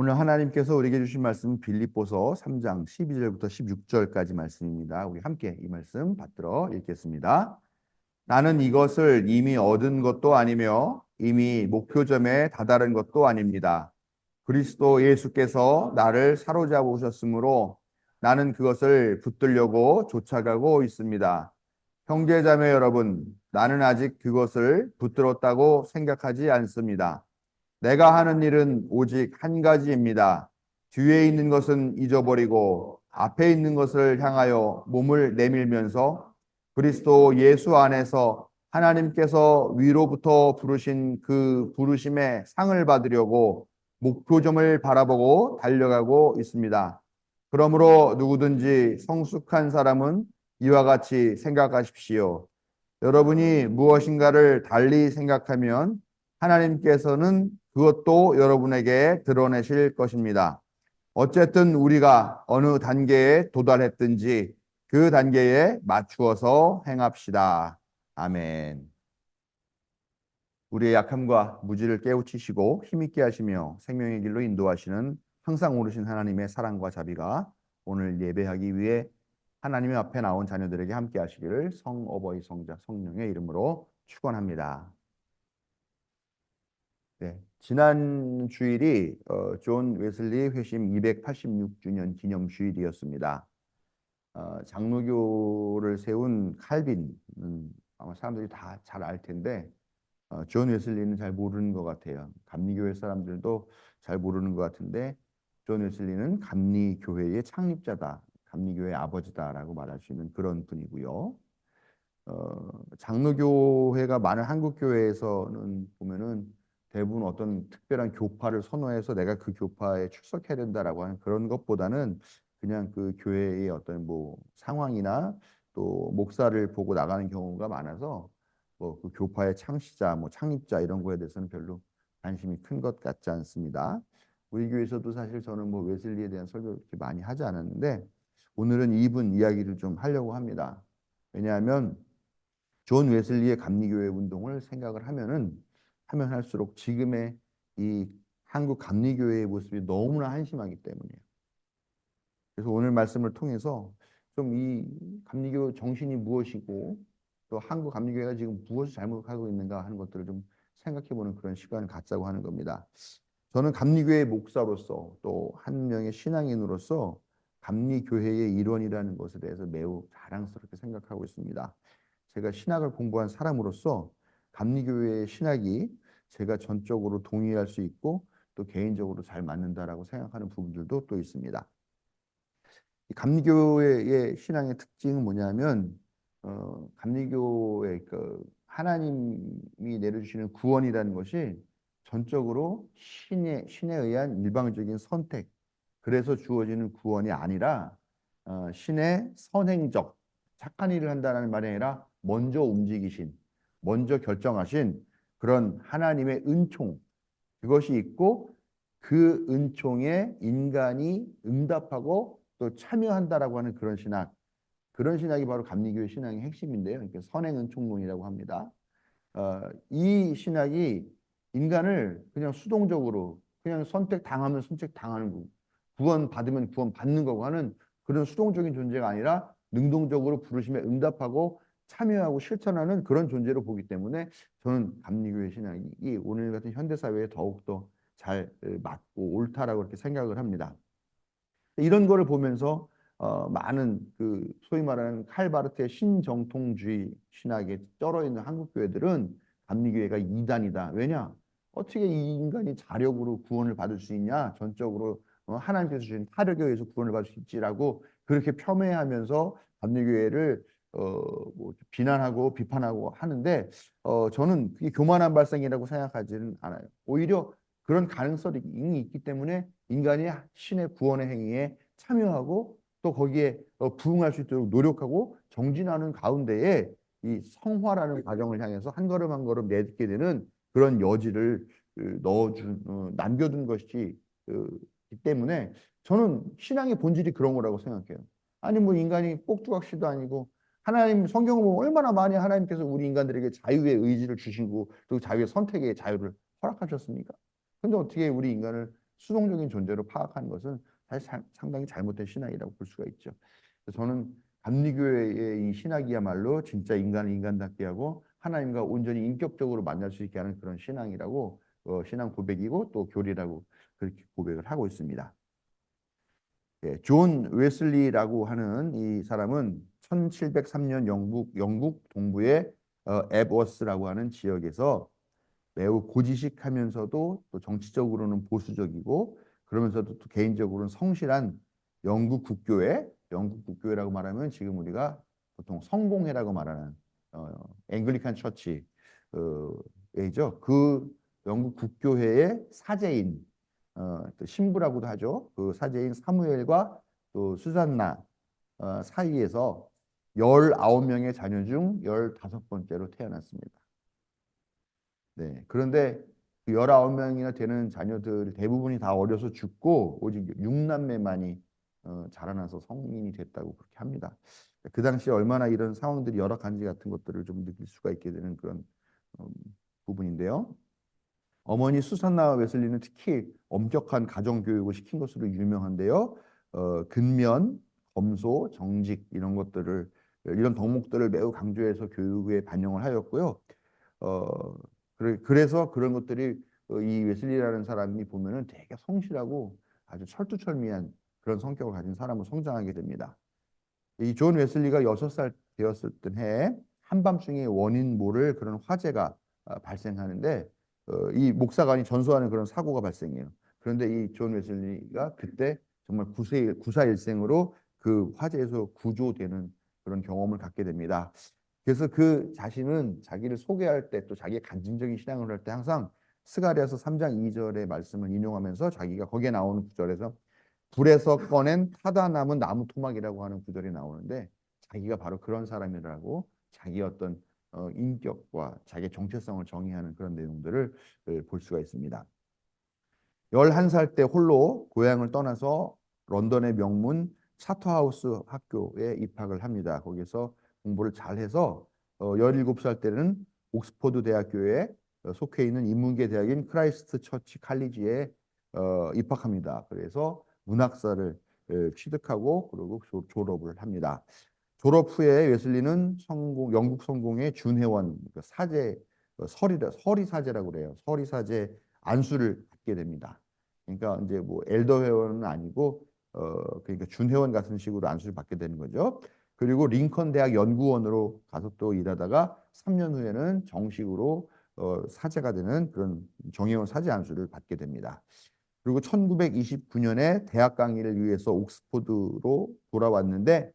오늘 하나님께서 우리에게 주신 말씀은 빌립보서 3장 12절부터 16절까지 말씀입니다. 우리 함께 이 말씀 받들어 읽겠습니다. 나는 이것을 이미 얻은 것도 아니며 이미 목표점에 다다른 것도 아닙니다. 그리스도 예수께서 나를 사로잡으셨으므로 나는 그것을 붙들려고 쫓아가고 있습니다. 형제자매 여러분, 나는 아직 그것을 붙들었다고 생각하지 않습니다. 내가 하는 일은 오직 한 가지입니다. 뒤에 있는 것은 잊어버리고 앞에 있는 것을 향하여 몸을 내밀면서 그리스도 예수 안에서 하나님께서 위로부터 부르신 그 부르심의 상을 받으려고 목표점을 바라보고 달려가고 있습니다. 그러므로 누구든지 성숙한 사람은 이와 같이 생각하십시오. 여러분이 무엇인가를 달리 생각하면 하나님께서는 그것도 여러분에게 드러내실 것입니다. 어쨌든 우리가 어느 단계에 도달했든지 그 단계에 맞추어서 행합시다. 아멘. 우리의 약함과 무지를 깨우치시고 힘있게 하시며 생명의 길로 인도하시는 항상 오르신 하나님의 사랑과 자비가 오늘 예배하기 위해 하나님의 앞에 나온 자녀들에게 함께 하시기를 성어버이 성자 성령의 이름으로 축원합니다. 네, 지난 주일이 존 웨슬리 회심 286주년 기념 주일이었습니다. 장로교를 세운 칼빈은 아마 사람들이 다 잘 알 텐데 존 웨슬리는 잘 모르는 것 같아요. 감리교회 사람들도 잘 모르는 것 같은데 존 웨슬리는 감리교회의 창립자다, 감리교회의 아버지다라고 말할 수 있는 그런 분이고요. 장로교회가 많은 한국 교회에서는 보면은 대부분 어떤 특별한 교파를 선호해서 내가 그 교파에 출석해야 된다라고 하는 그런 것보다는 그냥 그 교회의 어떤 뭐 상황이나 또 목사를 보고 나가는 경우가 많아서 뭐 그 교파의 창시자, 뭐 창립자 이런 거에 대해서는 별로 관심이 큰 것 같지 않습니다. 우리 교회에서도 사실 저는 뭐 웨슬리에 대한 설교 그렇게 많이 하지 않았는데 오늘은 이분 이야기를 좀 하려고 합니다. 왜냐하면 존 웨슬리의 감리교회 운동을 생각을 하면 할수록 지금의 이 한국 감리교회의 모습이 너무나 한심하기 때문이에요. 그래서 오늘 말씀을 통해서 좀 이 감리교 정신이 무엇이고 또 한국 감리교회가 지금 무엇을 잘못하고 있는가 하는 것들을 좀 생각해보는 그런 시간을 갖자고 하는 겁니다. 저는 감리교회 목사로서 또 한 명의 신앙인으로서 감리교회의 일원이라는 것에 대해서 매우 자랑스럽게 생각하고 있습니다. 제가 신학을 공부한 사람으로서 감리교회의 신학이 제가 전적으로 동의할 수 있고 또 개인적으로 잘 맞는다라고 생각하는 부분들도 또 있습니다. 이 감리교회의 신앙의 특징은 뭐냐면 감리교의 그 하나님이 내려주시는 구원이라는 것이 전적으로 신에 의한 일방적인 선택, 그래서 주어지는 구원이 아니라 신의 선행적 착한 일을 한다는 말이 아니라 먼저 움직이신, 먼저 결정하신 그런 하나님의 은총, 그것이 있고 그 은총에 인간이 응답하고 또 참여한다라고 하는 그런 신학, 그런 신학이 바로 감리교의 신앙의 핵심인데요. 이렇게 선행 은총론이라고 합니다. 이 신학이 인간을 그냥 수동적으로 그냥 선택당하면 선택당하는 거고 구원 받으면 구원 받는 거고 하는 그런 수동적인 존재가 아니라 능동적으로 부르심에 응답하고 참여하고 실천하는 그런 존재로 보기 때문에 저는 감리교회 신학이 오늘 같은 현대 사회에 더욱더 잘 맞고 옳다라고 그렇게 생각을 합니다. 이런 거를 보면서 많은 그 소위 말하는 칼바르트의 신정통주의 신학에 쩔어 있는 한국 교회들은 감리교회가 이단이다. 왜냐? 어떻게 이 인간이 자력으로 구원을 받을 수 있냐? 전적으로 하나님께서 주신 타력에 의해서 구원을 받을 수 있지라고 그렇게 폄훼하면서 감리교회를 뭐 비난하고 비판하고 하는데 저는 그게 교만한 발상이라고 생각하지는 않아요. 오히려 그런 가능성이 있기 때문에 인간이 신의 구원의 행위에 참여하고 또 거기에 부응할 수 있도록 노력하고 정진하는 가운데에 이 성화라는 과정을 향해서 한 걸음 한 걸음 내딛게 되는 그런 여지를 남겨둔 것이기 때문에 저는 신앙의 본질이 그런 거라고 생각해요. 아니 뭐 인간이 꼭두각시도 아니고 하나님 성경을 보면 얼마나 많이 하나님께서 우리 인간들에게 자유의 의지를 주시고 또 자유의 선택의 자유를 허락하셨습니까? 근데 어떻게 우리 인간을 수동적인 존재로 파악하는 것은 사실 상당히 잘못된 신학이라고 볼 수가 있죠. 그래서 저는 감리교회의 이 신학이야말로 진짜 인간을 인간답게 하고 하나님과 온전히 인격적으로 만날 수 있게 하는 그런 신앙이라고 신앙 고백이고 또 교리라고 그렇게 고백을 하고 있습니다. 예, 존 웨슬리라고 하는 이 사람은 1703년 영국 동부의 앱워스라고 하는 지역에서 매우 고지식하면서도 또 정치적으로는 보수적이고 그러면서도 또 개인적으로는 성실한 영국 국교회라고 말하면 지금 우리가 보통 성공회라고 말하는 어, 앵글리칸 처치 죠. 그 영국 국교회의 사제인 또 신부라고도 하죠. 그 사제인 사무엘과 또 수산나 사이에서 19명의 자녀 중 15번째로 태어났습니다. 네. 그런데 그 19명이나 되는 자녀들 대부분이 다 어려서 죽고 오직 6남매만이 자라나서 성인이 됐다고 그렇게 합니다. 그 당시에 얼마나 이런 상황들이 열악한지 같은 것들을 좀 느낄 수가 있게 되는 그런 음, 부분인데요. 어머니 수산나 웨슬리는 특히 엄격한 가정 교육을 시킨 것으로 유명한데요. 근면, 검소, 정직 이런 것들을 이런 덕목들을 매우 강조해서 교육에 반영을 하였고요. 어, 그래서 그런 것들이 이 웨슬리라는 사람이 보면은 되게 성실하고 아주 철두철미한 그런 성격을 가진 사람으로 성장하게 됩니다. 이 존 웨슬리가 6살 되었을 해에 한밤중에 원인 모를 그런 화재가 발생하는데 이 목사관이 전수하는 그런 사고가 발생해요. 그런데 이 존 웨슬리가 그때 정말 구사일생으로 그 화재에서 구조되는 그런 경험을 갖게 됩니다. 그래서 그 자신은 자기를 소개할 때 또 자기의 간증적인 신앙을 할 때 항상 스가랴서 3장 2절의 말씀을 인용하면서 자기가 거기에 나오는 구절에서 불에서 꺼낸 타다 남은 나무 토막이라고 하는 구절이 나오는데 자기가 바로 그런 사람이라고 자기 어떤 인격과 자기의 정체성을 정의하는 그런 내용들을 볼 수가 있습니다. 11살 때 홀로 고향을 떠나서 런던의 명문 차터하우스 학교에 입학을 합니다. 거기서 공부를 잘해서 17살 때는 옥스퍼드 대학교에 속해 있는 인문계 대학인 크라이스트 처치 칼리지에 입학합니다. 그래서 문학사를 취득하고 그리고 졸업을 합니다. 졸업 후에 웨슬리는 영국 성공의 준회원 그러니까 사제 서리 사제라고 그래요. 서리 사제 안수를 받게 됩니다. 그러니까 이제 뭐 엘더 회원은 아니고 그러니까 준회원 같은 식으로 안수를 받게 되는 거죠. 그리고 링컨 대학 연구원으로 가서 또 일하다가 3년 후에는 정식으로 사제가 되는 그런 정회원 사제 안수를 받게 됩니다. 그리고 1929년에 대학 강의를 위해서 옥스퍼드로 돌아왔는데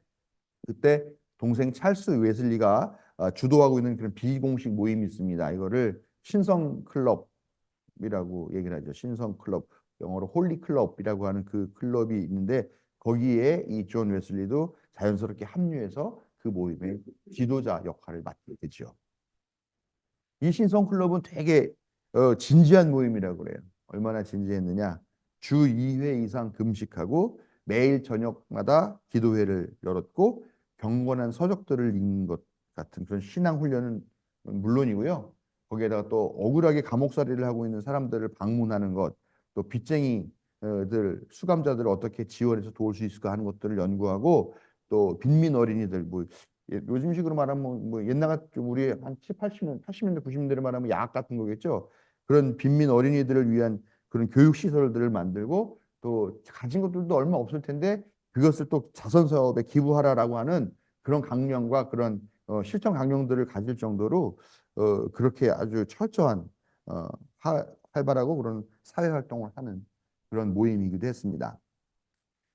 그때 동생 찰스 웨슬리가 주도하고 있는 그런 비공식 모임이 있습니다. 이거를 신성 클럽이라고 얘기를 하죠. 신성 클럽, 영어로 홀리 클럽이라고 하는 그 클럽이 있는데 거기에 이 존 웨슬리도 자연스럽게 합류해서 그 모임의 지도자 역할을 맡게 되죠. 이 신성 클럽은 되게 진지한 모임이라고 그래요. 얼마나 진지했느냐? 주 2회 이상 금식하고 매일 저녁마다 기도회를 열었고 경건한 서적들을 읽는 것 같은 그런 신앙 훈련은 물론이고요. 거기에다가 또 억울하게 감옥살이를 하고 있는 사람들을 방문하는 것, 또 빚쟁이들, 수감자들을 어떻게 지원해서 도울 수 있을까 하는 것들을 연구하고 또 빈민 어린이들, 뭐 요즘식으로 말하면 뭐 옛날 같은 우리 한 7, 80년대, 90년대를 말하면 야학 같은 거겠죠. 그런 빈민 어린이들을 위한 그런 교육 시설들을 만들고 또 가진 것들도 얼마 없을 텐데 그것을 또 자선 사업에 기부하라라고 하는 그런 강령과 그런 실천 강령들을 가질 정도로 그렇게 아주 철저한 어, 활발하고 그런 사회 활동을 하는 그런 모임이기도 했습니다.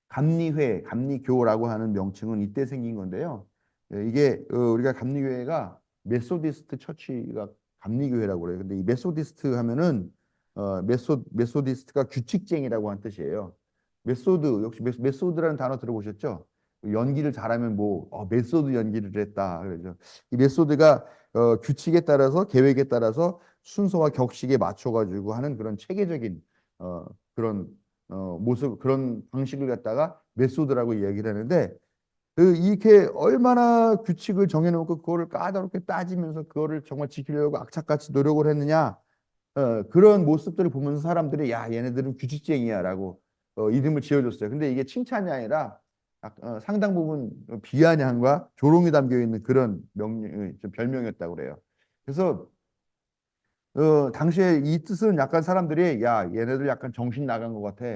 감리회, 감리교라고 하는 명칭은 이때 생긴 건데요. 이게 우리가 감리교회가 메소디스트 처치가 감리교회라고 그래요. 근데 이 메소디스트 하면은 메소디스트가 규칙쟁이라고 하는 뜻이에요. 메소드 역시 메소드라는 단어 들어보셨죠? 연기를 잘하면 뭐 메소드 연기를 했다 그러죠. 이 메소드가 규칙에 따라서 계획에 따라서 순서와 격식에 맞춰 가지고 하는 그런 체계적인 그런 모습 그런 방식을 갖다가 메소드라고 이야기를 하는데 이렇게 얼마나 규칙을 정해놓고 그거를 까다롭게 따지면서 그거를 정말 지키려고 악착같이 노력을 했느냐 그런 모습들을 보면서 사람들이 야 얘네들은 규칙쟁이야라고 이름을 지어줬어요. 근데 이게 칭찬이 아니라 상당 부분 비아냥과 조롱이 담겨 있는 그런 좀 별명이었다고 그래요. 그래서 당시에 이 뜻은 약간 사람들이 야 얘네들 약간 정신 나간 것 같아.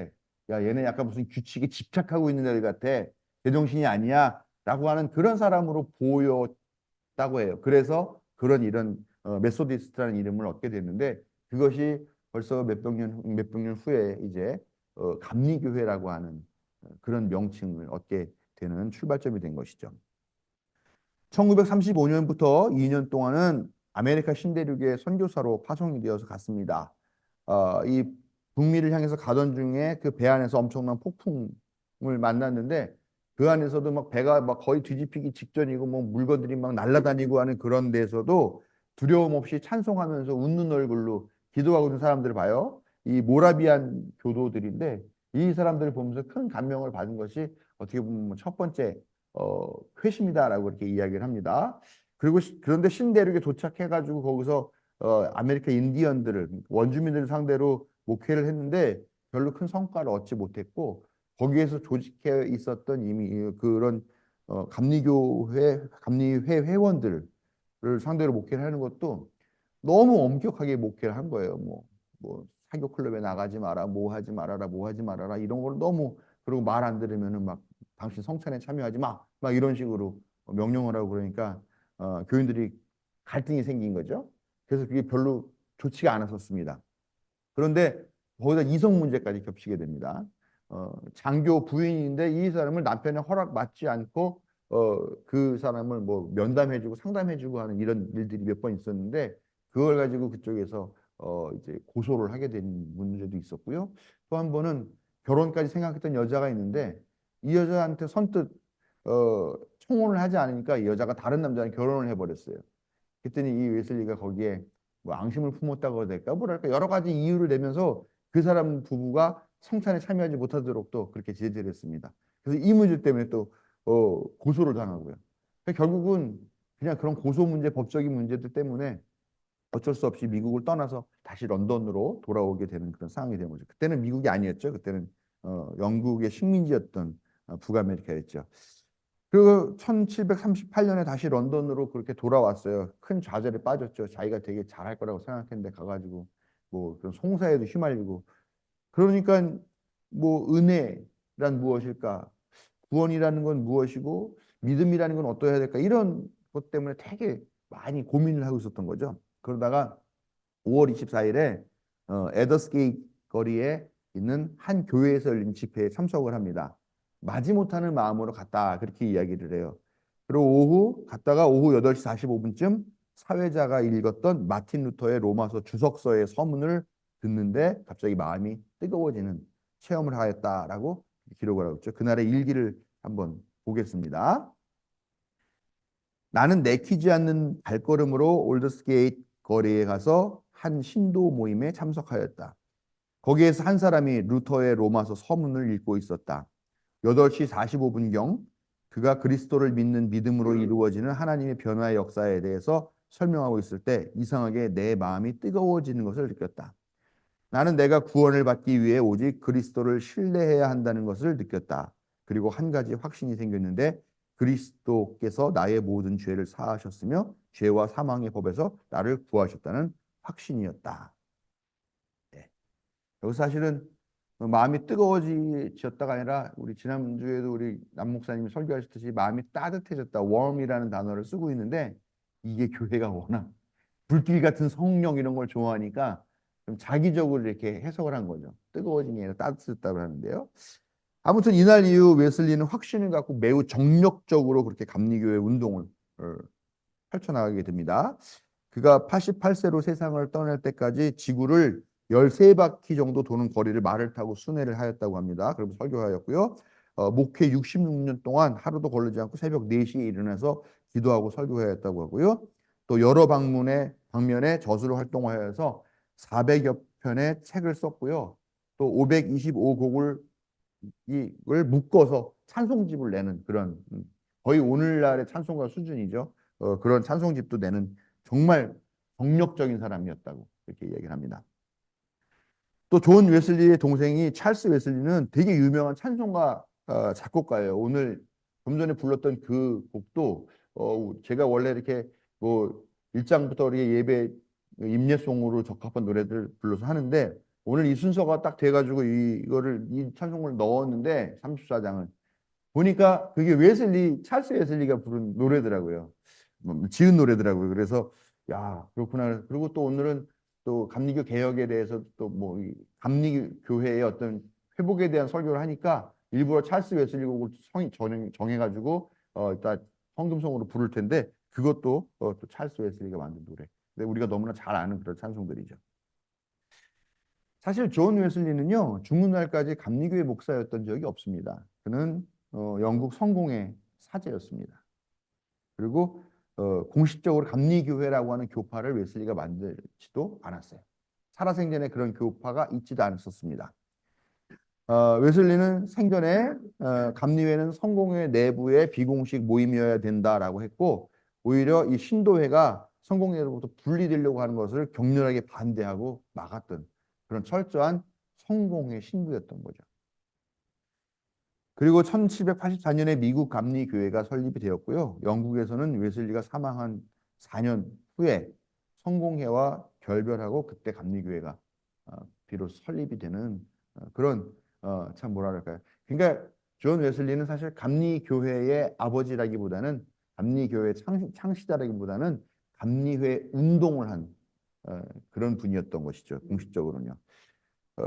야 얘네 약간 무슨 규칙에 집착하고 있는 애들 같아. 제정신이 아니야. 라고 하는 그런 사람으로 보였다고 해요. 그래서 그런 이런 메소디스트라는 이름을 얻게 됐는데 그것이 벌써 몇백 년 후에 이제 감리교회라고 하는 그런 명칭을 얻게 되는 출발점이 된 것이죠. 1935년부터 2년 동안은 아메리카 신대륙의 선교사로 파송이 되어서 갔습니다. 이 북미를 향해서 가던 중에 그 배 안에서 엄청난 폭풍을 만났는데 그 안에서도 막 배가 막 거의 뒤집히기 직전이고 뭐 물건들이 막 날아다니고 하는 그런 데서도 두려움 없이 찬송하면서 웃는 얼굴로 기도하고 있는 사람들을 봐요. 이 모라비안 교도들인데 이 사람들을 보면서 큰 감명을 받은 것이 어떻게 보면 첫 번째 회심이다라고 이렇게 이야기를 합니다. 그리고 그런데 신대륙에 도착해가지고 거기서 아메리카 인디언들을 원주민들을 상대로 목회를 했는데 별로 큰 성과를 얻지 못했고 거기에서 조직해 있었던 이미 그런 감리회 회원들을 상대로 목회를 하는 것도 너무 엄격하게 목회를 한 거예요. 뭐 사교 클럽에 나가지 마라, 뭐 하지 말아라, 뭐 하지 말아라 이런 걸 너무 그리고 말 안 들으면은 막 당신 성찬에 참여하지 마, 막 이런 식으로 명령을 하고 그러니까 교인들이 갈등이 생긴 거죠. 그래서 그게 별로 좋지가 않았었습니다. 그런데 거기다 이성 문제까지 겹치게 됩니다. 장교 부인인데 이 사람을 남편의 허락 받지 않고 그 사람을 뭐 면담해주고 상담해주고 하는 이런 일들이 몇 번 있었는데 그걸 가지고 그쪽에서 이제 고소를 하게 된 문제도 있었고요. 또 한 번은 결혼까지 생각했던 여자가 있는데 이 여자한테 선뜻 청혼을 하지 않으니까 이 여자가 다른 남자랑 결혼을 해버렸어요. 그랬더니 이 웨슬리가 거기에 뭐 앙심을 품었다고 해야 될까 뭐랄까 여러 가지 이유를 내면서 그 사람 부부가 성찬에 참여하지 못하도록 또 그렇게 제재를 했습니다. 그래서 이 문제 때문에 또 고소를 당하고요. 그러니까 결국은 그냥 그런 고소 문제, 법적인 문제들 때문에 어쩔 수 없이 미국을 떠나서 다시 런던으로 돌아오게 되는 그런 상황이 된 거죠. 그때는 미국이 아니었죠. 그때는 영국의 식민지였던 북아메리카였죠. 그리고 1738년에 다시 런던으로 그렇게 돌아왔어요. 큰 좌절에 빠졌죠. 자기가 되게 잘할 거라고 생각했는데 가가지고 뭐 그런 송사에도 휘말리고 그러니까 뭐 은혜란 무엇일까? 구원이라는 건 무엇이고 믿음이라는 건 어떠해야 될까? 이런 것 때문에 되게 많이 고민을 하고 있었던 거죠. 그러다가 5월 24일에 에더스게이트 거리에 있는 한 교회에서 열린 집회에 참석을 합니다. 마지못하는 마음으로 갔다 그렇게 이야기를 해요. 그리고 갔다가 오후 8시 45분쯤 사회자가 읽었던 마틴 루터의 로마서 주석서의 서문을 듣는데 갑자기 마음이 뜨거워지는 체험을 하였다라고 기록을 하고 있죠. 그날의 일기를 한번 보겠습니다. 나는 내키지 않는 발걸음으로 올드스게이트 거리에 가서 한 신도 모임에 참석하였다. 거기에서 한 사람이 루터의 로마서 서문을 읽고 있었다. 8시 45분경 그가 그리스도를 믿는 믿음으로 이루어지는 하나님의 변화의 역사에 대해서 설명하고 있을 때 이상하게 내 마음이 뜨거워지는 것을 느꼈다. 나는 내가 구원을 받기 위해 오직 그리스도를 신뢰해야 한다는 것을 느꼈다. 그리고 한 가지 확신이 생겼는데 그리스도께서 나의 모든 죄를 사하셨으며 죄와 사망의 법에서 나를 구하셨다는 확신이었다. 네. 여기서 사실은 마음이 뜨거워지셨다가 아니라 우리 지난주에도 우리 남 목사님이 설교하셨듯이 마음이 따뜻해졌다. warm이라는 단어를 쓰고 있는데 이게 교회가 워낙 불길 같은 성령 이런 걸 좋아하니까 좀 자기적으로 이렇게 해석을 한 거죠. 뜨거워진 게 아니라 따뜻했다고 하는데요. 아무튼 이날 이후 웨슬리는 확신을 갖고 매우 정력적으로 그렇게 감리교회 운동을 펼쳐나가게 됩니다. 그가 88세로 세상을 떠날 때까지 지구를 13바퀴 정도 도는 거리를 말을 타고 순회를 하였다고 합니다. 그리고 설교하였고요. 목회 66년 동안 하루도 걸리지 않고 새벽 4시에 일어나서 기도하고 설교하였다고 하고요. 또 여러 방면에 저수로 활동하여서 400여 편의 책을 썼고요. 또 525곡을 이걸 묶어서 찬송집을 내는 그런 거의 오늘날의 찬송가 수준이죠. 그런 찬송집도 내는 정말 정력적인 사람이었다고 이렇게 얘기를 합니다. 또 존 웨슬리의 동생이 찰스 웨슬리는 되게 유명한 찬송가 작곡가예요. 오늘 좀 전에 불렀던 그 곡도 제가 원래 이렇게 뭐 일장부터 이렇게 예배 임예송으로 적합한 노래들 불러서 하는데 오늘 이 순서가 딱 돼가지고 이거를 이 찬송을 넣었는데 34장을 보니까 그게 찰스 웨슬리가 부른 노래더라고요. 지은 노래더라고요. 그래서 야 그렇구나. 그리고 또 오늘은 또 감리교 개혁에 대해서 또 뭐 감리교회의 어떤 회복에 대한 설교를 하니까 일부러 찰스 웨슬리 곡을 정해가지고 일단 성금성으로 부를 텐데 그것도 또 찰스 웨슬리가 만든 노래. 근데 우리가 너무나 잘 아는 그런 찬송들이죠. 사실 존 웨슬리는요 죽는 날까지 감리교회 목사였던 적이 없습니다. 그는 영국 성공회 사제였습니다. 그리고 공식적으로 감리교회라고 하는 교파를 웨슬리가 만들지도 않았어요. 살아생전에 그런 교파가 있지도 않았었습니다. 웨슬리는 생전에 감리회는 성공회 내부의 비공식 모임이어야 된다라고 했고 오히려 이 신도회가 성공회로부터 분리되려고 하는 것을 격렬하게 반대하고 막았던 그런 철저한 성공회 신부였던 거죠. 그리고 1784년에 미국 감리교회가 설립이 되었고요. 영국에서는 웨슬리가 사망한 4년 후에 성공회와 결별하고 그때 감리교회가 비로소 설립이 되는 그런 참 뭐랄까요. 그러니까 존 웨슬리는 사실 감리교회의 아버지라기보다는 감리교회 창시자라기보다는 감리회 운동을 한 그런 분이었던 것이죠. 공식적으로는요. 어,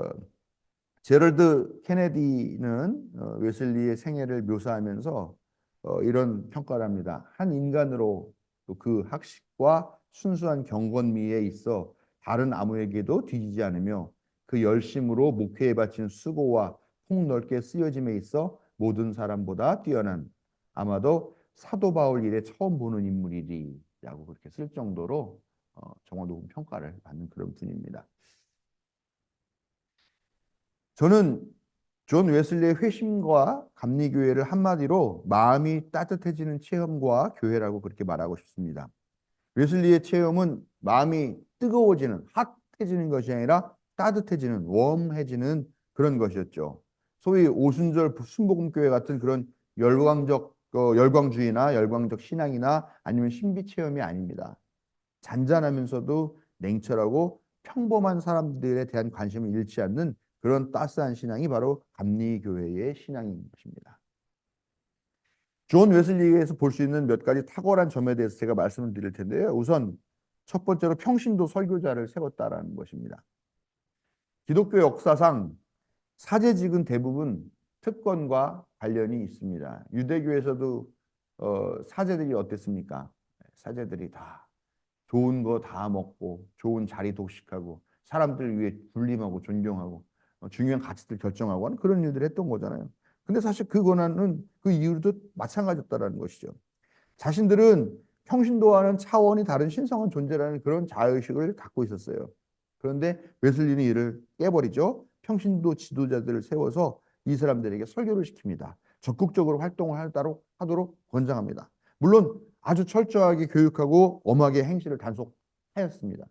제럴드 케네디는 웨슬리의 생애를 묘사하면서 이런 평가를 합니다. 한 인간으로 또 그 학식과 순수한 경건미에 있어 다른 아무에게도 뒤지지 않으며 그 열심으로 목회에 바친 수고와 폭넓게 쓰여짐에 있어 모든 사람보다 뛰어난 아마도 사도 바울 일에 처음 보는 인물이리라고 그렇게 쓸 정도로 정말 높은 평가를 받는 그런 분입니다. 저는 존 웨슬리의 회심과 감리교회를 한마디로 마음이 따뜻해지는 체험과 교회라고 그렇게 말하고 싶습니다. 웨슬리의 체험은 마음이 뜨거워지는, 핫해지는 것이 아니라 따뜻해지는, 웜해지는 그런 것이었죠. 소위 오순절 순복음교회 같은 그런 열광주의나 열광적 신앙이나 아니면 신비 체험이 아닙니다. 잔잔하면서도 냉철하고 평범한 사람들에 대한 관심을 잃지 않는 그런 따스한 신앙이 바로 감리교회의 신앙인 것입니다. 존 웨슬리에서 볼 수 있는 몇 가지 탁월한 점에 대해서 제가 말씀을 드릴 텐데요. 우선 첫 번째로 평신도 설교자를 세웠다라는 것입니다. 기독교 역사상 사제직은 대부분 특권과 관련이 있습니다. 유대교에서도 사제들이 어땠습니까? 사제들이 다 좋은 거 다 먹고 좋은 자리 독식하고 사람들 위해 군림하고 존경하고 중요한 가치들 결정하고 하는 그런 일들을 했던 거잖아요. 근데 사실 그 권한은 그 이유도 마찬가지였다라는 것이죠. 자신들은 평신도와는 차원이 다른 신성한 존재라는 그런 자의식을 갖고 있었어요. 그런데 웨슬리는 이를 깨버리죠. 평신도 지도자들을 세워서 이 사람들에게 설교를 시킵니다. 적극적으로 활동을 하도록 권장합니다. 물론 아주 철저하게 교육하고 엄하게 행실을 단속하였습니다.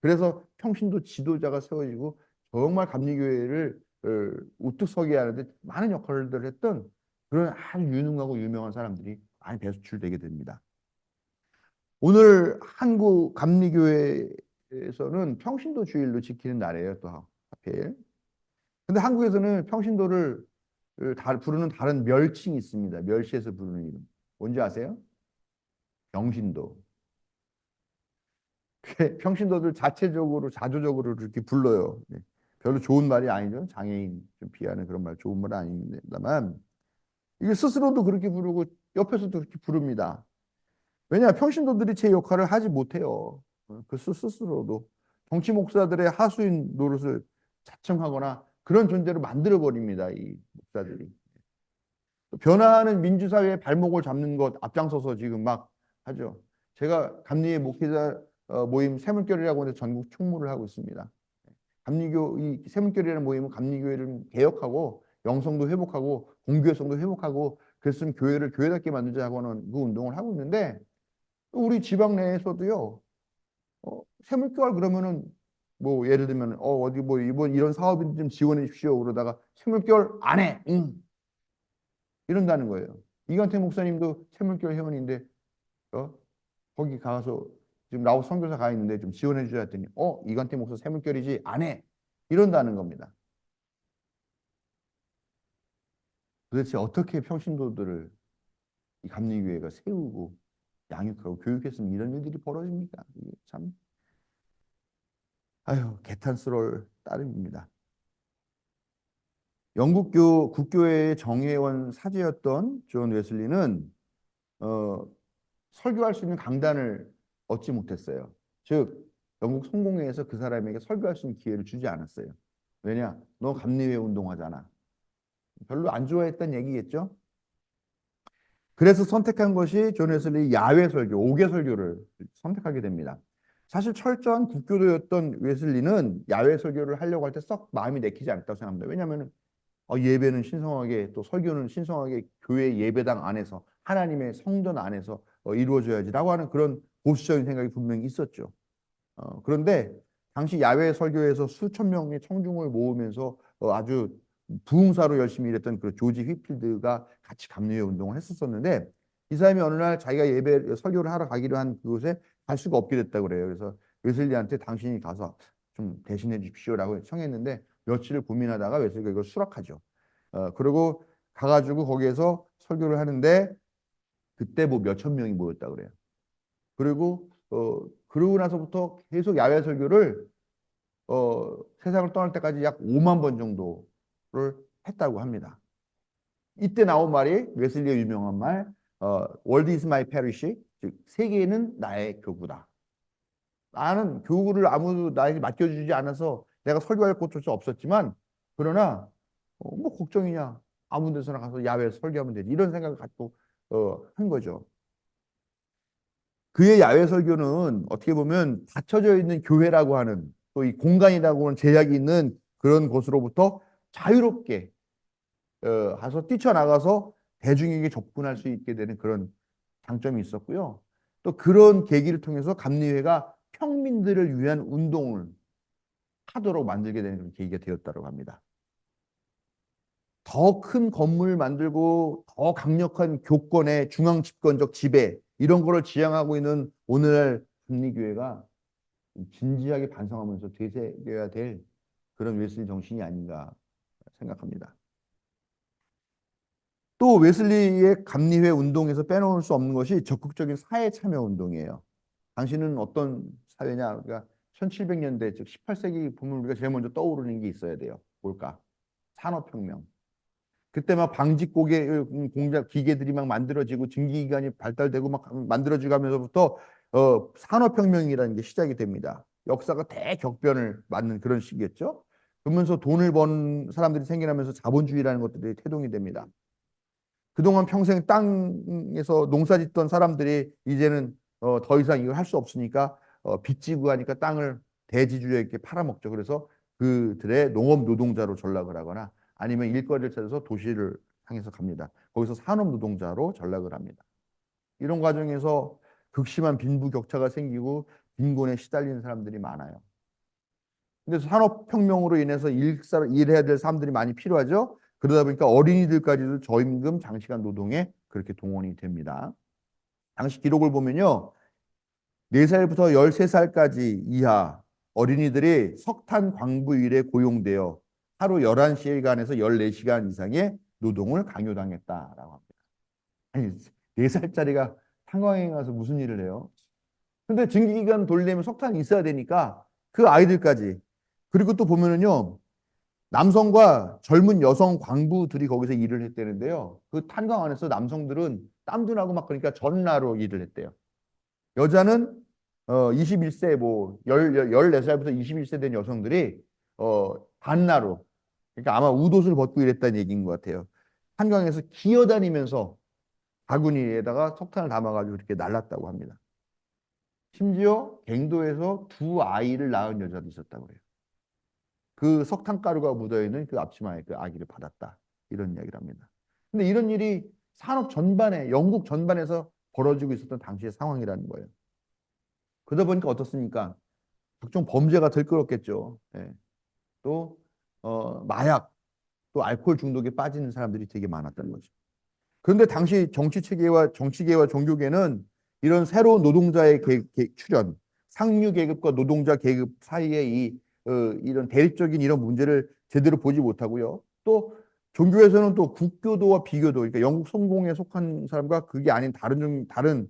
그래서 평신도 지도자가 세워지고 정말 감리교회를 우뚝 서게 하는데 많은 역할들을 했던 그런 아주 유능하고 유명한 사람들이 많이 배수출되게 됩니다. 오늘 한국 감리교회에서는 평신도 주일로 지키는 날이에요. 또 하필. 근데 한국에서는 평신도를 부르는 다른 멸칭이 있습니다. 멸시해서 부르는 이름. 뭔지 아세요? 경신도. 평신도들 자체적으로 자조적으로 이렇게 불러요. 네. 별로 좋은 말이 아니죠. 장애인 좀 비하는 그런 말 좋은 말 아닙니다만 이게 스스로도 그렇게 부르고 옆에서도 그렇게 부릅니다. 왜냐 평신도들이 제 역할을 하지 못해요. 그 스스로도 정치 목사들의 하수인 노릇을 자청하거나 그런 존재로 만들어 버립니다. 이 목사들이 변화하는 민주사회의 발목을 잡는 것 앞장서서 지금 막 하죠. 제가 감리의 목회자 모임 새물결이라고 해서 전국 총무를 하고 있습니다. 감리교 이 새물결이라는 모임은 감리교회를 개혁하고 영성도 회복하고 공교회성도 회복하고 그랬으면 교회를 교회답게 만들자고 하는 그 운동을 하고 있는데 우리 지방 내에서도요. 새물결 그러면은 뭐 예를 들면 어디 뭐 이번 이런 사업인데 좀 지원해 주십시오. 그러다가 채물결 안 해. 응. 이런다는 거예요. 이관태 목사님도 채물결 회원인데 어? 거기 가서 지금 라오스 선교사 가 있는데 좀 지원해 주자 했더니 이관태 목사 채물결이지 안 해. 이런다는 겁니다. 도대체 어떻게 평신도들을 이 감리교회가 세우고 양육하고 교육했으면 이런 일들이 벌어집니까? 이게 참 아유 개탄스러울 따름입니다. 영국 국교회의 정회원 사제였던 존 웨슬리는 어, 설교할 수 있는 강단을 얻지 못했어요. 즉 영국 성공회에서 그 사람에게 설교할 수 있는 기회를 주지 않았어요. 왜냐? 너 감리회 운동하잖아. 별로 안 좋아했던 얘기겠죠? 그래서 선택한 것이 존 웨슬리 야외 설교, 5개 설교를 선택하게 됩니다. 사실 철저한 국교도였던 웨슬리는 야외 설교를 하려고 할 때 썩 마음이 내키지 않았다고 생각합니다. 왜냐하면 예배는 신성하게 또 설교는 신성하게 교회 예배당 안에서 하나님의 성전 안에서 이루어져야지라고 하는 그런 보수적인 생각이 분명히 있었죠. 그런데 당시 야외 설교에서 수천 명의 청중을 모으면서 아주 부흥사로 열심히 일했던 그 조지 휘필드가 같이 감리회 운동을 했었었는데 이 사람이 어느 날 자기가 예배 설교를 하러 가기로 한 그곳에 갈 수가 없게 됐다고 그래요. 그래서 웨슬리한테 당신이 가서 좀 대신해 주십시오라고 청했는데 며칠을 고민하다가 웨슬리가 이걸 수락하죠. 그리고 가가지고 거기에서 설교를 하는데 그때 뭐 몇천 명이 모였다 그래요. 그리고 그러고 나서부터 계속 야외 설교를 세상을 떠날 때까지 약 5만 번 정도를 했다고 합니다. 이때 나온 말이 웨슬리의 유명한 말, World is my parish, 즉 세계는 나의 교구다. 나는 교구를 아무도 나에게 맡겨주지 않아서 내가 설교할 곳조차 없었지만 그러나 뭐 걱정이냐 아무 데서나 가서 야외에서 설교하면 되지 이런 생각을 갖고 한 거죠. 그의 야외 설교는 어떻게 보면 닫혀져 있는 교회라고 하는 또 이 공간이라고 하는 제약이 있는 그런 곳으로부터 자유롭게 가서 뛰쳐나가서 대중에게 접근할 수 있게 되는 그런 장점이 있었고요. 또 그런 계기를 통해서 감리회가 평민들을 위한 운동을 하도록 만들게 되는 그런 계기가 되었다고 합니다. 더 큰 건물을 만들고 더 강력한 교권의 중앙 집권적 지배 이런 거를 지향하고 있는 오늘날 감리교회가 진지하게 반성하면서 되새겨야 될 그런 웨슬리 정신이 아닌가 생각합니다. 또 웨슬리의 감리회 운동에서 빼놓을 수 없는 것이 적극적인 사회 참여 운동이에요. 당신은 어떤 사회냐? 그러니까 1700년대 즉 18세기 보면 우리가 제일 먼저 떠오르는 게 있어야 돼요. 뭘까? 산업혁명. 그때 막 방직 고개 공작 기계들이 막 만들어지고 증기기관이 발달되고 막 만들어지고 하면서부터 산업혁명이라는 게 시작이 됩니다. 역사가 대격변을 맞는 그런 시기였죠. 그러면서 돈을 번 사람들이 생겨나면서 자본주의라는 것들이 태동이 됩니다. 그동안 평생 땅에서 농사짓던 사람들이 이제는 더 이상 이걸 할 수 없으니까 빚지고 하니까 땅을 대지주에게 팔아먹죠. 그래서 그들의 농업 노동자로 전락을 하거나 아니면 일거리를 찾아서 도시를 향해서 갑니다. 거기서 산업 노동자로 전락을 합니다. 이런 과정에서 극심한 빈부격차가 생기고 빈곤에 시달리는 사람들이 많아요. 근데 산업혁명으로 인해서 일해야 될 사람들이 많이 필요하죠. 그러다 보니까 어린이들까지도 저임금 장시간 노동에 그렇게 동원이 됩니다. 당시 기록을 보면요. 4살부터 13살까지 이하 어린이들이 석탄 광부 일에 고용되어 하루 11시간에서 14시간 이상의 노동을 강요당했다라고 합니다. 아니, 4살짜리가 탄광에 가서 무슨 일을 해요? 근데 증기기관 돌리려면 석탄이 있어야 되니까 그 아이들까지 그리고 또 보면은요. 남성과 젊은 여성 광부들이 거기서 일을 했다는데요. 그 탄광 안에서 남성들은 땀도 나고 막 그러니까 전라로 일을 했대요. 여자는 21세 뭐 14살부터 21세 된 여성들이 반나로 그러니까 아마 웃옷을 벗고 일했다는 얘기인 것 같아요. 한강에서 기어다니면서 바구니에다가 석탄을 담아가지고 이렇게 날랐다고 합니다. 심지어 갱도에서 2아이를 낳은 여자도 있었다고 해요. 그 석탄가루가 묻어있는 그 앞치마에 그 아기를 받았다. 이런 이야기를 합니다. 근데 이런 일이 산업 전반에 영국 전반에서 벌어지고 있었던 당시의 상황이라는 거예요. 그러다 보니까 어떻습니까? 각종 범죄가 들끓었겠죠. 예. 또 마약, 또 알코올 중독에 빠지는 사람들이 되게 많았다는 거죠. 그런데 당시 정치계와 종교계는 이런 새로운 노동자의 출현, 상류 계급과 노동자 계급 사이에 이런 대립적인 이런 문제를 제대로 보지 못하고요. 또 종교에서는 또 국교도와 비교도, 그러니까 영국 성공에 속한 사람과 그게 아닌 다른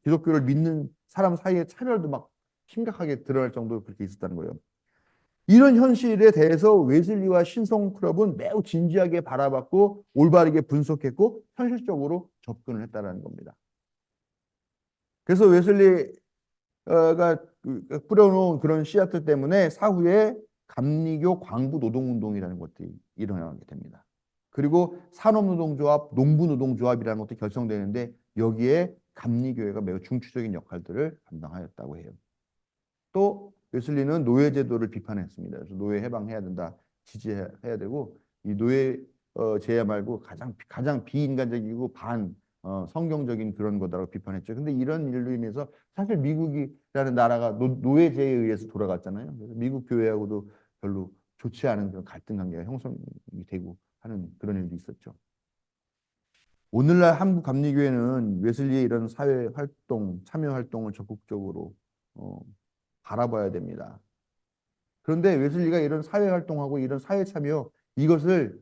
기독교를 믿는 사람 사이의 차별도 막 심각하게 드러날 정도로 그렇게 있었다는 거예요. 이런 현실에 대해서 웨슬리와 신성 클럽은 매우 진지하게 바라봤고 올바르게 분석했고 현실적으로 접근을 했다는 겁니다. 그래서 웨슬리가 뿌려놓은 그런 씨앗들 때문에 사후에 감리교 광부 노동운동이라는 것들이 일어나게 됩니다. 그리고 산업노동조합, 농부노동조합이라는 것도 결성되는데 여기에 감리교회가 매우 중추적인 역할들을 감당하였다고 해요. 또 웨슬리는 노예 제도를 비판했습니다. 그래서 노예 해방해야 된다, 지지해야 되고 이 노예 제야 말고 가장 비인간적이고 성경적인 그런 거다라고 비판했죠. 근데 이런 일로 인해서 사실 미국이라는 나라가 노예제에 의해서 돌아갔잖아요. 그래서 미국 교회하고도 별로 좋지 않은 그런 갈등 관계가 형성이 되고 하는 그런 일도 있었죠. 오늘날 한국 감리교회는 웨슬리의 이런 사회 활동, 참여 활동을 적극적으로 어, 바라봐야 됩니다. 그런데 웨슬리가 이런 사회 활동하고 이런 사회 참여 이것을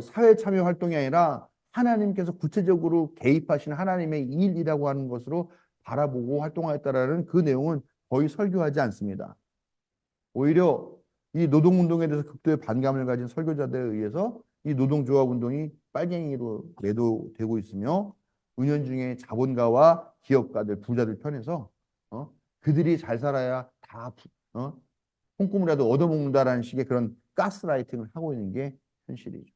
사회 참여 활동이 아니라 하나님께서 구체적으로 개입하신 하나님의 일이라고 하는 것으로 바라보고 활동하였다라는 그 내용은 거의 설교하지 않습니다. 오히려 이 노동운동에 대해서 극도의 반감을 가진 설교자들에 의해서 이 노동조합 운동이 빨갱이로 매도되고 있으며 은연중에 자본가와 기업가들, 부자들 편에서 그들이 잘 살아야 다 콩고물이라도 얻어먹는다라는 식의 그런 가스라이팅을 하고 있는 게 현실이죠.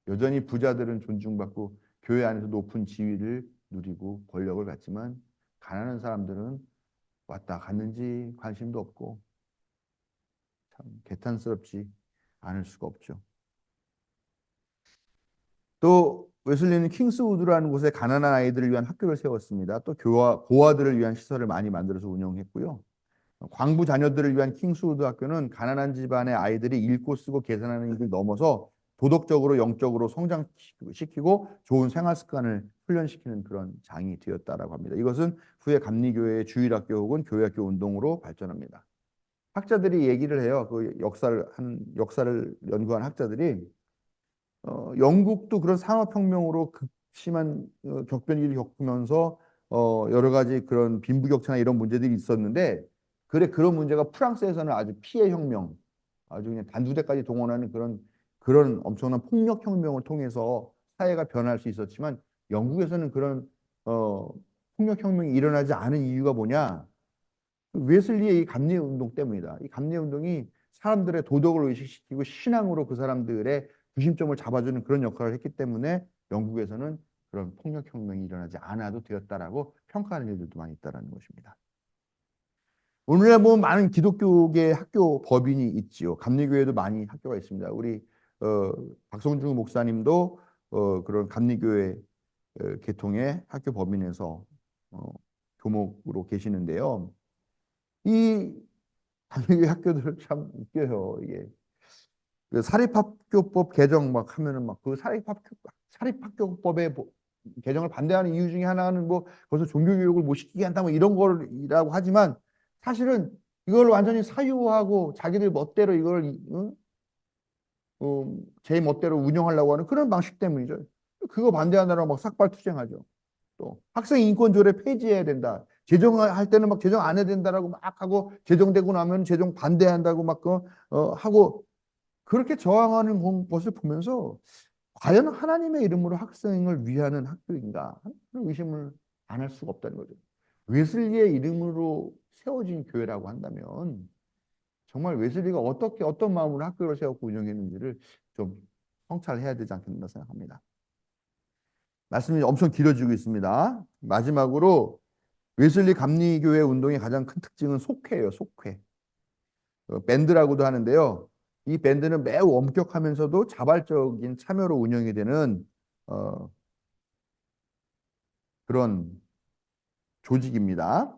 여전히 부자들은 존중받고 교회 안에서 높은 지위를 누리고 권력을 갖지만 가난한 사람들은 왔다 갔는지 관심도 없고 참 개탄스럽지 않을 수가 없죠. 또 웨슬리는 킹스우드라는 곳에 가난한 아이들을 위한 학교를 세웠습니다. 또 고아들을 위한 시설을 많이 만들어서 운영했고요. 광부 자녀들을 위한 킹스우드 학교는 가난한 집안의 아이들이 읽고 쓰고 계산하는 일을 넘어서 도덕적으로 영적으로 성장시키고 좋은 생활 습관을 훈련시키는 그런 장이 되었다라고 합니다. 이것은 후에 감리교회의 주일학교 혹은 교회학교 운동으로 발전합니다. 학자들이 얘기를 해요. 그 역사를 연구한 학자들이 영국도 그런 산업혁명으로 극심한 격변기를 겪으면서 여러 가지 그런 빈부격차나 이런 문제들이 있었는데 그런 문제가 프랑스에서는 아주 피해 혁명, 아주 그냥 단두대까지 동원하는 그런 엄청난 폭력 혁명을 통해서 사회가 변할 수 있었지만 영국에서는 그런 어, 폭력 혁명이 일어나지 않은 이유가 뭐냐? 웨슬리의 이 감리 운동 때문이다. 이 감리 운동이 사람들의 도덕을 의식시키고 신앙으로 그 사람들의 중심점을 잡아주는 그런 역할을 했기 때문에 영국에서는 그런 폭력 혁명이 일어나지 않아도 되었다라고 평가하는 일들도 많이 있다라는 것입니다. 오늘날 보면 많은 기독교계 학교 법인이 있지요. 감리교회도 많이 학교가 있습니다. 우리 박성중 목사님도 그런 감리교회 계통의 학교 법인에서 교목으로 계시는데요. 이 감리교회 학교들 참 웃겨요. 이게 그 사립학교법 개정 막 하면은 막 그 사립학교법의 개정을 반대하는 이유 중에 하나는 뭐 거기서 종교교육을 못 시키게 한다 뭐 이런 거라고 하지만 사실은 이걸 완전히 사유화하고 자기들 멋대로 이걸 제 멋대로 운영하려고 하는 그런 방식 때문이죠. 그거 반대하느라고 막 삭발투쟁하죠. 또 학생 인권 조례 폐지해야 된다. 제정할 때는 막 제정 안 해야 된다라고 막 하고 제정되고 나면 제정 반대한다고 막 하고 그렇게 저항하는 것을 보면서 과연 하나님의 이름으로 학생을 위하는 학교인가 하는 의심을 안 할 수가 없다는 거죠. 웨슬리의 이름으로 세워진 교회라고 한다면 정말 웨슬리가 어떤 마음으로 학교를 세웠고 운영했는지를 좀 성찰해야 되지 않겠나 생각합니다. 말씀이 엄청 길어지고 있습니다. 마지막으로 웨슬리 감리교회 운동의 가장 큰 특징은 속회예요. 속회. 밴드라고도 하는데요. 이 밴드는 매우 엄격하면서도 자발적인 참여로 운영이 되는 그런 조직입니다.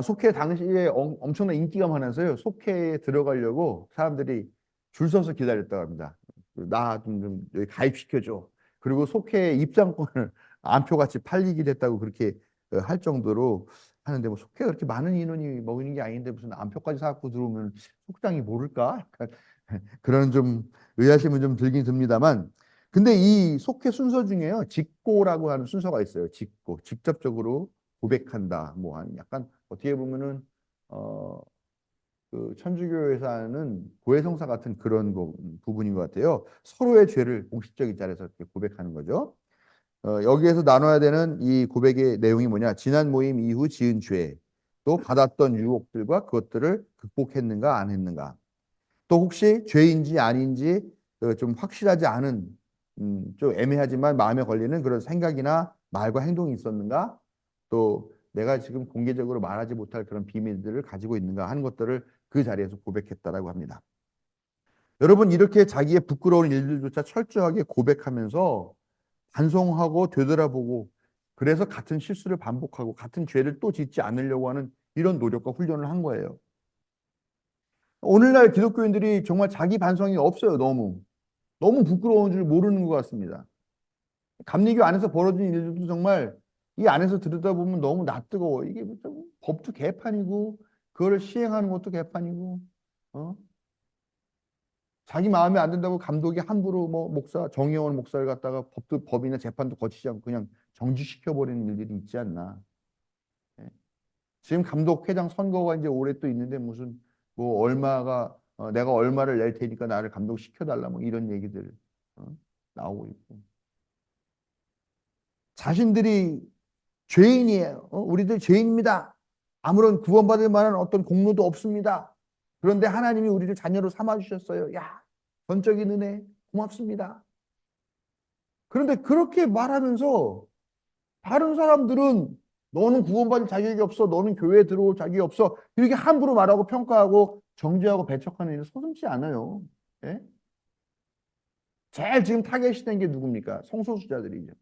속회 당시에 엄청난 인기가 많아서요. 속회에 들어가려고 사람들이 줄 서서 기다렸다고 합니다. 나 좀 여기 가입시켜줘. 그리고 속회 입장권을 안표같이 팔리기도 했다고 그렇게 할 정도로 하는데 뭐 속회가 그렇게 많은 인원이 모이는 게 아닌데 무슨 안표까지 사갖고 들어오면 속장이 모를까? 약간 그런 좀 의아심은 좀 들긴 듭니다만 근데 이 속회 순서 중에요. 직고라고 하는 순서가 있어요. 직고. 직접적으로 고백한다. 뭐 한 약간 어떻게 보면은 어 그 천주교에서는 고해성사 같은 그런 부분인 것 같아요. 서로의 죄를 공식적인 자리에서 이렇게 고백하는 거죠. 여기에서 나눠야 되는 이 고백의 내용이 뭐냐? 지난 모임 이후 지은 죄, 또 받았던 유혹들과 그것들을 극복했는가 안 했는가. 또 혹시 죄인지 아닌지 좀 확실하지 않은 좀 애매하지만 마음에 걸리는 그런 생각이나 말과 행동이 있었는가? 또 내가 지금 공개적으로 말하지 못할 그런 비밀들을 가지고 있는가 하는 것들을 그 자리에서 고백했다라고 합니다. 여러분 이렇게 자기의 부끄러운 일들조차 철저하게 고백하면서 반성하고 되돌아보고 그래서 같은 실수를 반복하고 같은 죄를 또 짓지 않으려고 하는 이런 노력과 훈련을 한 거예요. 오늘날 기독교인들이 정말 자기 반성이 없어요. 너무 부끄러운 줄 모르는 것 같습니다. 감리교 안에서 벌어진 일들도 정말 이 안에서 들여다보면 너무 낯뜨거워. 이게 법도 개판이고 그거를 시행하는 것도 개판이고 어? 자기 마음에 안 든다고 감독이 함부로 뭐 목사 정의원 목사를 갖다가 법이나 재판도 거치지 않고 그냥 정지시켜 버리는 일들이 있지 않나. 예. 지금 감독 회장 선거가 이제 올해 또 있는데 무슨 뭐 얼마가 내가 얼마를 낼 테니까 나를 감독 시켜달라 뭐 이런 얘기들 어? 나오고 있고 자신들이 죄인이에요. 우리들 죄인입니다. 아무런 구원받을 만한 어떤 공로도 없습니다. 그런데 하나님이 우리를 자녀로 삼아 주셨어요. 야, 전적인 은혜 고맙습니다. 그런데 그렇게 말하면서 다른 사람들은 너는 구원받을 자격이 없어. 너는 교회에 들어올 자격이 없어. 이렇게 함부로 말하고 평가하고 정죄하고 배척하는 일은 서슴지 않아요. 예? 제일 지금 타겟이 된 게 누굽니까? 성소수자들이죠.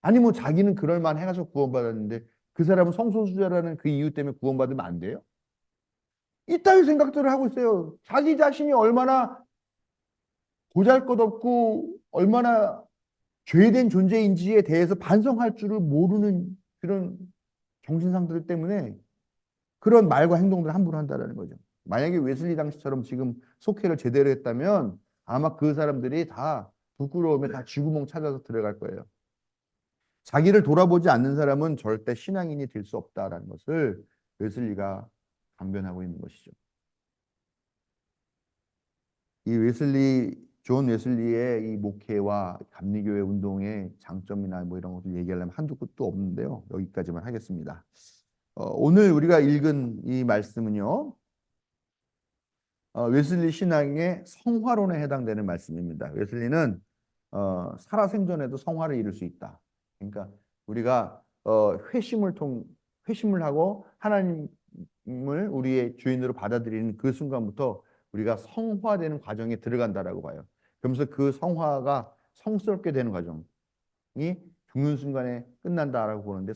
아니 뭐 자기는 그럴 만 해가지고 구원받았는데 그 사람은 성소수자라는 그 이유 때문에 구원받으면 안 돼요? 이따위 생각들을 하고 있어요. 자기 자신이 얼마나 보잘것없고 얼마나 죄된 존재인지에 대해서 반성할 줄을 모르는 그런 정신상들 때문에 그런 말과 행동들을 함부로 한다는 거죠. 만약에 웨슬리 당시처럼 지금 속회를 제대로 했다면 아마 그 사람들이 다 부끄러움에 다 쥐구멍 찾아서 들어갈 거예요. 자기를 돌아보지 않는 사람은 절대 신앙인이 될 수 없다라는 것을 웨슬리가 강변하고 있는 것이죠. 이 존 웨슬리의 이 목회와 감리교회 운동의 장점이나 뭐 이런 것들 얘기하려면 한두 끝도 없는데요. 여기까지만 하겠습니다. 오늘 우리가 읽은 이 말씀은요. 웨슬리 신앙의 성화론에 해당되는 말씀입니다. 웨슬리는 살아생전에도 성화를 이룰 수 있다. 그러니까 우리가 회심을 하고 하나님을 우리의 주인으로 받아들이는 그 순간부터 우리가 성화되는 과정에 들어간다라고 봐요. 그러면서 그 성화가 성스럽게 되는 과정이 죽는 순간에 끝난다라고 보는데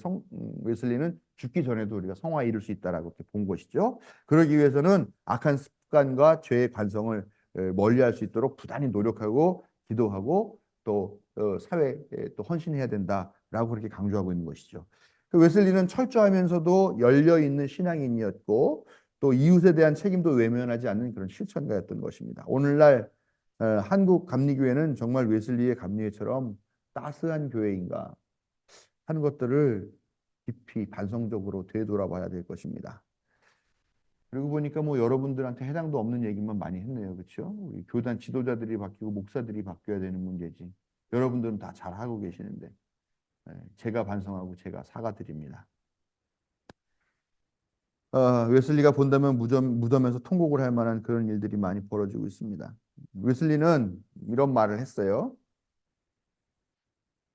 웨슬리는 죽기 전에도 우리가 성화 이룰 수 있다라고 이렇게 본 것이죠. 그러기 위해서는 악한 습관과 죄의 관성을 멀리할 수 있도록 부단히 노력하고 기도하고 또 사회에 또 헌신해야 된다라고 그렇게 강조하고 있는 것이죠. 그 웨슬리는 철저하면서도 열려 있는 신앙인이었고 또 이웃에 대한 책임도 외면하지 않는 그런 실천가였던 것입니다. 오늘날 한국 감리교회는 정말 웨슬리의 감리회처럼 따스한 교회인가 하는 것들을 깊이 반성적으로 되돌아봐야 될 것입니다. 그리고 보니까 뭐 여러분들한테 해당도 없는 얘기만 많이 했네요. 그렇죠? 우리 교단 지도자들이 바뀌고 목사들이 바뀌어야 되는 문제지. 여러분들은 다 잘하고 계시는데 제가 반성하고 제가 사과드립니다. 웨슬리가 본다면 무덤에서 통곡을 할 만한 그런 일들이 많이 벌어지고 있습니다. 웨슬리는 이런 말을 했어요.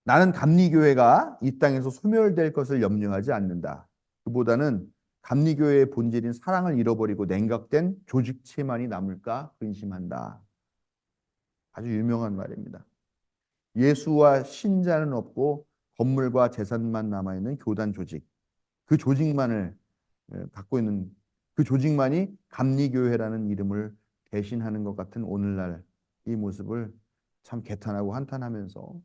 나는 감리교회가 이 땅에서 소멸될 것을 염려하지 않는다. 그보다는 감리교회의 본질인 사랑을 잃어버리고 냉각된 조직체만이 남을까 근심한다. 아주 유명한 말입니다. 예수와 신자는 없고 건물과 재산만 남아있는 교단 조직. 그 조직만을 갖고 있는 그 조직만이 감리교회라는 이름을 대신하는 것 같은 오늘날 이 모습을 참 개탄하고 한탄하면서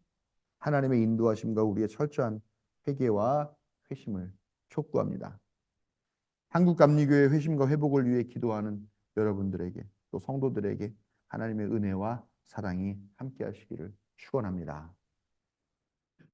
하나님의 인도하심과 우리의 철저한 회개와 회심을 촉구합니다. 한국감리교회 회심과 회복을 위해 기도하는 여러분들에게 또 성도들에게 하나님의 은혜와 사랑이 함께 하시기를 축원합니다.